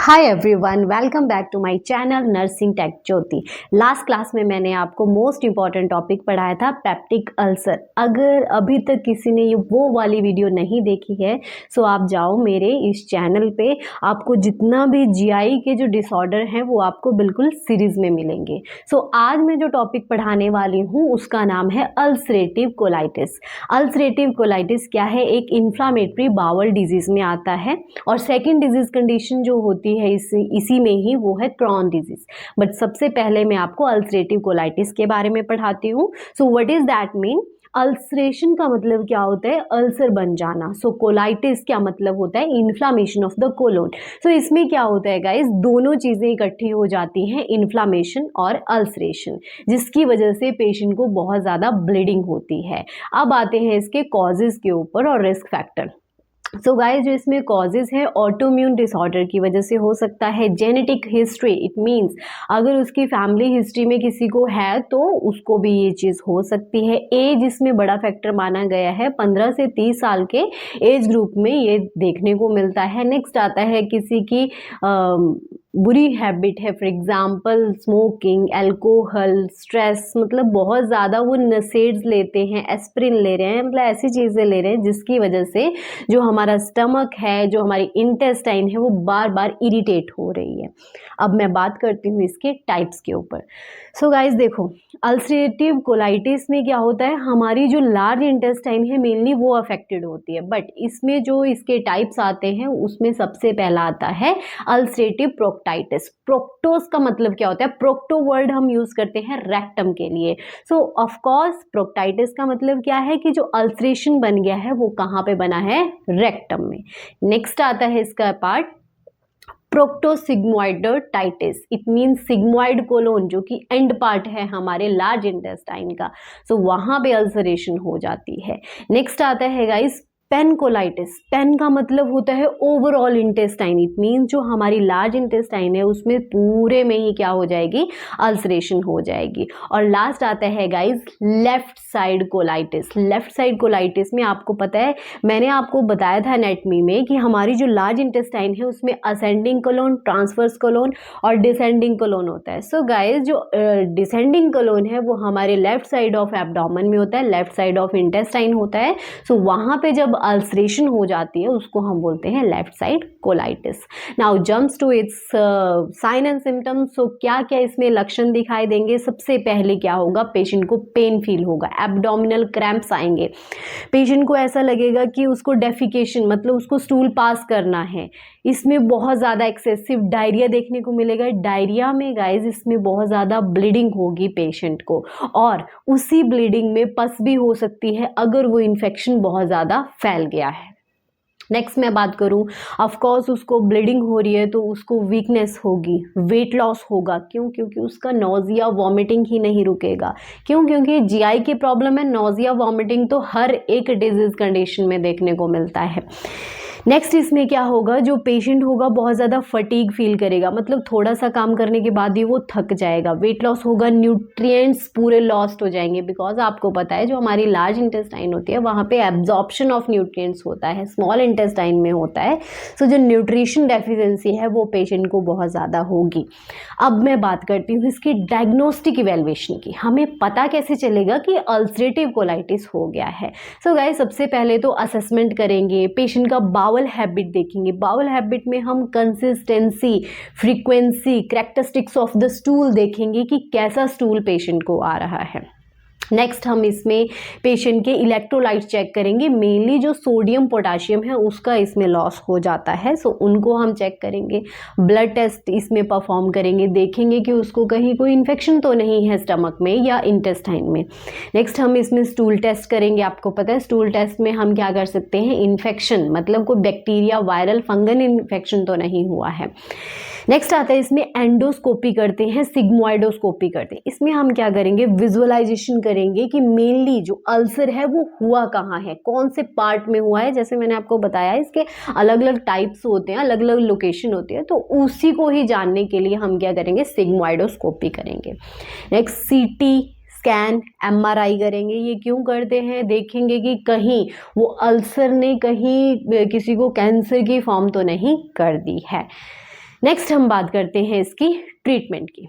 Hi everyone, welcome back to my channel nursing tech Jyoti. Last class में मैंने आपको most important topic पढ़ाया था पेप्टिक अल्सर। अगर अभी तक किसी ने ये वो वाली वीडियो नहीं देखी है सो आप जाओ मेरे इस चैनल पे, आपको जितना भी जीआई के जो डिसऑर्डर हैं वो आपको बिल्कुल सीरीज में मिलेंगे। सो आज मैं जो टॉपिक पढ़ाने वाली हूँ उसका नाम है अल्सरेटिव कोलाइटिस। अल्सरेटिव कोलाइटिस क्या है? एक इन्फ्लामेटरी बाउल डिजीज में आता है और सेकेंड डिजीज कंडीशन जो होती है इसी में ही वो है क्रॉन डिजीज। बट सबसे पहले मैं आपको अल्सरेटिव कोलाइटिस के बारे में पढ़ाती हूँ। So what is that mean? Ulceration का मतलब क्या होता है? अल्सर बन जाना। सो कोलाइटिस क्या मतलब होता है? Inflammation of the colon. So इसमें क्या होता है गाइस, दोनों चीजें इकट्ठी हो जाती हैं, इन्फ्लामेशन और अल्सरेशन, जिसकी वजह से पेशेंट को बहुत ज्यादा ब्लीडिंग होती है। अब आते हैं इसके कॉजेज के ऊपर और रिस्क फैक्टर। सो गाइस, जो इसमें कॉजेज है ऑटोइम्यून डिसऑर्डर की वजह से हो सकता है, जेनेटिक हिस्ट्री, इट मींस अगर उसकी फैमिली हिस्ट्री में किसी को है तो उसको भी ये चीज़ हो सकती है। एज इसमें बड़ा फैक्टर माना गया है, 15 से 30 साल के एज ग्रुप में ये देखने को मिलता है। नेक्स्ट आता है किसी की बुरी हैबिट है, for example smoking, alcohol, stress, मतलब बहुत ज़्यादा वो नसेड्स लेते हैं, एस्प्रिन ले रहे हैं, मतलब ऐसी चीज़ें ले रहे हैं जिसकी वजह से जो हमारा स्टमक है, जो हमारी इंटेस्टाइन है, वो बार बार इरिटेट हो रही है। अब मैं बात करती हूँ इसके टाइप्स के ऊपर। सो गाइस देखो, अल्सरेटिव कोलाइटिस में क्या होता है, हमारी जो लार्ज इंटेस्टाइन है मेनली वो अफेक्टेड होती है। बट इसमें जो इसके टाइप्स आते हैं उसमें सबसे पहला आता है अल्सरेटिव प्रोक्टाइटिस। प्रोक्टोस का मतलब क्या होता है? प्रोक्टो वर्ड हम यूज करते हैं रेक्टम के लिए। सो ऑफ कोर्स प्रोक्टाइटिस का मतलब क्या है कि जो अल्सरेशन बन गया है वो कहाँ पे बना है? रेक्टम में। नेक्स्ट आता है इसका part proctosigmoiditis. It mean sigmoid colon जो कि एंड पार्ट है हमारे लार्ज इंटेस्टाइन का, सो वहां पे अल्सरेशन हो जाती है। नेक्स्ट आता है गाइस पेनकोलाइटिस। पेन का मतलब होता है ओवरऑल इंटेस्टाइन। इट मीन जो हमारी लार्ज इंटेस्टाइन है उसमें पूरे में ही क्या हो जाएगी? अल्सरेशन हो जाएगी। और लास्ट आता है guys left side colitis. Left side colitis में आपको पता है, मैंने आपको बताया था एनाटॉमी में कि हमारी जो लार्ज इंटेस्टाइन है उसमें असेंडिंग कोलोन, ट्रांसवर्स कोलोन और डिसेंडिंग कोलोन होता है। सो गाइस जो डिसेंडिंग कोलोन है वो हमारे लेफ्ट साइड ऑफ एब्डोमेन में होता है, लेफ्ट साइड ऑफ इंटेस्टाइन होता है। सो वहां पे जब अल्सरेशन हो जाती है उसको हम बोलते हैं left side colitis. Now jumps to its sign and symptoms. So क्या क्या इसमें लक्षण दिखाई देंगे? सबसे पहले क्या होगा? पेशेंट को पेन फील होगा, एब्डोमिनल क्रैम्प्स आएंगे, पेशेंट को ऐसा लगेगा कि उसको डेफिकेशन मतलब उसको स्टूल पास करना है। इसमें बहुत ज़्यादा एक्सेसिव डायरिया देखने को मिलेगा। डायरिया में गाइज इसमें बहुत ज़्यादा ब्लीडिंग होगी पेशेंट को, और उसी ब्लीडिंग में पस भी हो सकती है अगर वो इन्फेक्शन बहुत ज़्यादा फैल गया है। नेक्स्ट मैं बात करूं, ऑफ कोर्स उसको ब्लीडिंग हो रही है तो उसको वीकनेस होगी, वेट लॉस होगा। क्यों? क्योंकि उसका नोजिया वॉमिटिंग ही नहीं रुकेगा। क्यों? क्योंकि जीआई की प्रॉब्लम है, नोजिया वॉमिटिंग तो हर एक डिजीज कंडीशन में देखने को मिलता है। नेक्स्ट इसमें क्या होगा, जो पेशेंट होगा बहुत ज़्यादा फटीग फील करेगा, मतलब थोड़ा सा काम करने के बाद ही वो थक जाएगा। वेट लॉस होगा, न्यूट्रिएंट्स पूरे लॉस्ट हो जाएंगे, बिकॉज आपको पता है जो हमारी लार्ज इंटेस्टाइन होती है वहाँ पे एब्जॉर्प्शन ऑफ न्यूट्रिएंट्स होता है, स्मॉल इंटेस्टाइन में होता है। सो जो न्यूट्रिशन डेफिशिएंसी है वो पेशेंट को बहुत ज़्यादा होगी। अब मैं बात करती हूँ इसकी डायग्नोस्टिक इवेल्युएशन की। हमें पता कैसे चलेगा कि अल्सरेटिव कोलाइटिस हो गया है? सो गाइस सबसे पहले तो असेसमेंट करेंगे, पेशेंट का बाउल हैबिट देखेंगे। बाउल हैबिट में हम consistency, frequency, characteristics of the stool देखेंगे कि कैसा स्टूल पेशेंट को आ रहा है। नेक्स्ट हम इसमें पेशेंट के इलेक्ट्रोलाइट चेक करेंगे, मेनली जो सोडियम पोटाशियम है उसका इसमें लॉस हो जाता है, सो उनको हम चेक करेंगे। ब्लड टेस्ट इसमें परफॉर्म करेंगे, देखेंगे कि उसको कहीं कोई इन्फेक्शन तो नहीं है स्टमक में या इंटेस्टाइन में। नेक्स्ट हम इसमें स्टूल टेस्ट करेंगे। आपको पता है स्टूल टेस्ट में हम क्या कर सकते हैं? इन्फेक्शन मतलब कोई बैक्टीरिया, वायरल, फंगल इन्फेक्शन तो नहीं हुआ है। नेक्स्ट आता है इसमें एंडोस्कोपी करते हैं, सिग्मोइडोस्कोपी करते हैं। इसमें हम क्या करेंगे? विजुअलाइजेशन करेंगे कि मेनली जो अल्सर है वो हुआ कहाँ है, कौन से पार्ट में हुआ है। जैसे मैंने आपको बताया इसके अलग अलग टाइप्स होते हैं, अलग अलग लोकेशन होती है, तो उसी को ही जानने के लिए हम क्या करेंगे? सिग्मोइडोस्कोपी करेंगे। नेक्स्ट सीटी स्कैन, एमआरआई करेंगे। ये क्यों करते हैं? देखेंगे कि कहीं वो अल्सर ने कहीं किसी को कैंसर की फॉर्म तो नहीं कर दी है। नेक्स्ट हम बात करते हैं इसकी ट्रीटमेंट की।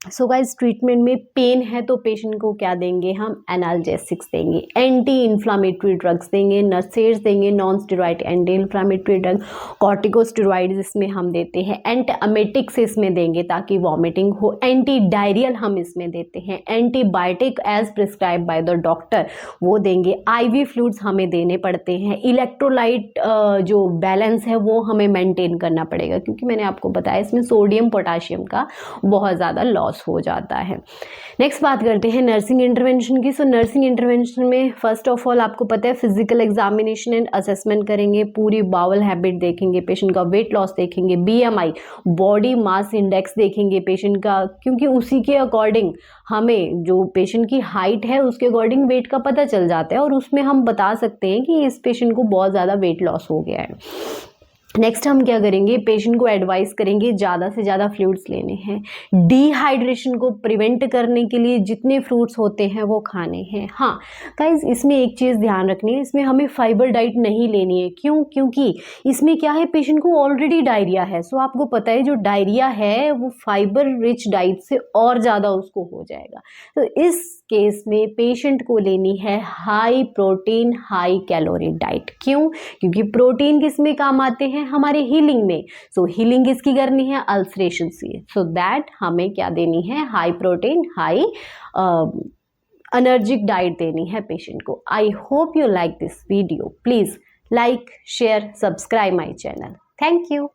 सो गाइस, ट्रीटमेंट में पेन है तो पेशेंट को क्या देंगे हम? एनाल्जेसिक्स देंगे, एंटी इन्फ्लामेटरी ड्रग्स देंगे, नर्सेज देंगे, non steroid anti inflammatory drug, corticosteroids इसमें हम देते हैं, एंटीएमेटिक्स इसमें देंगे ताकि वॉमिटिंग हो, एंटी डायरियल हम इसमें देते हैं, antibiotic as prescribed by the doctor वो देंगे, आईवी फ्लूइड्स हमें देने पड़ते हैं, इलेक्ट्रोलाइट जो बैलेंस है वो हमें मेंटेन करना पड़ेगा क्योंकि मैंने आपको बताया इसमें सोडियम पोटाशियम का बहुत ज़्यादा लॉस हो जाता है। नेक्स्ट बात करते हैं नर्सिंग इंटरवेंशन की। सो नर्सिंग इंटरवेंशन में फर्स्ट ऑफ ऑल आपको पता है फिजिकल एग्जामिनेशन एंड असेसमेंट करेंगे, पूरी बाउल हैबिट देखेंगे, पेशेंट का वेट लॉस देखेंगे, बीएमआई बॉडी मास इंडेक्स देखेंगे पेशेंट का, क्योंकि उसी के अकॉर्डिंग हमें जो पेशेंट की हाइट है उसके अकॉर्डिंग वेट का पता चल जाता है और उसमें हम बता सकते हैं कि इस पेशेंट को बहुत ज़्यादा वेट लॉस हो गया है। नेक्स्ट हम क्या करेंगे, पेशेंट को एडवाइस करेंगे ज़्यादा से ज़्यादा फ्लूइड्स लेने हैं, डिहाइड्रेशन को प्रिवेंट करने के लिए जितने फ्रूट्स होते हैं वो खाने हैं। हाँ गाइस, इसमें एक चीज़ ध्यान रखनी है, इसमें हमें फाइबर डाइट नहीं लेनी है। क्यों? क्योंकि इसमें क्या है, पेशेंट को ऑलरेडी डायरिया है। सो आपको पता है जो डायरिया है वो फाइबर रिच डाइट से और ज़्यादा उसको हो जाएगा। तो इस केस में पेशेंट को लेनी है high protein high calorie diet. क्यों? क्योंकि प्रोटीन किस में काम आते हैं? हमारे हीलिंग में। सो हीलिंग किसकी करनी है? अल्सरेशन से। सो दैट हमें क्या देनी है? High protein high energic diet देनी है पेशेंट को। I hope you like this video. Please like share subscribe my channel. Thank you.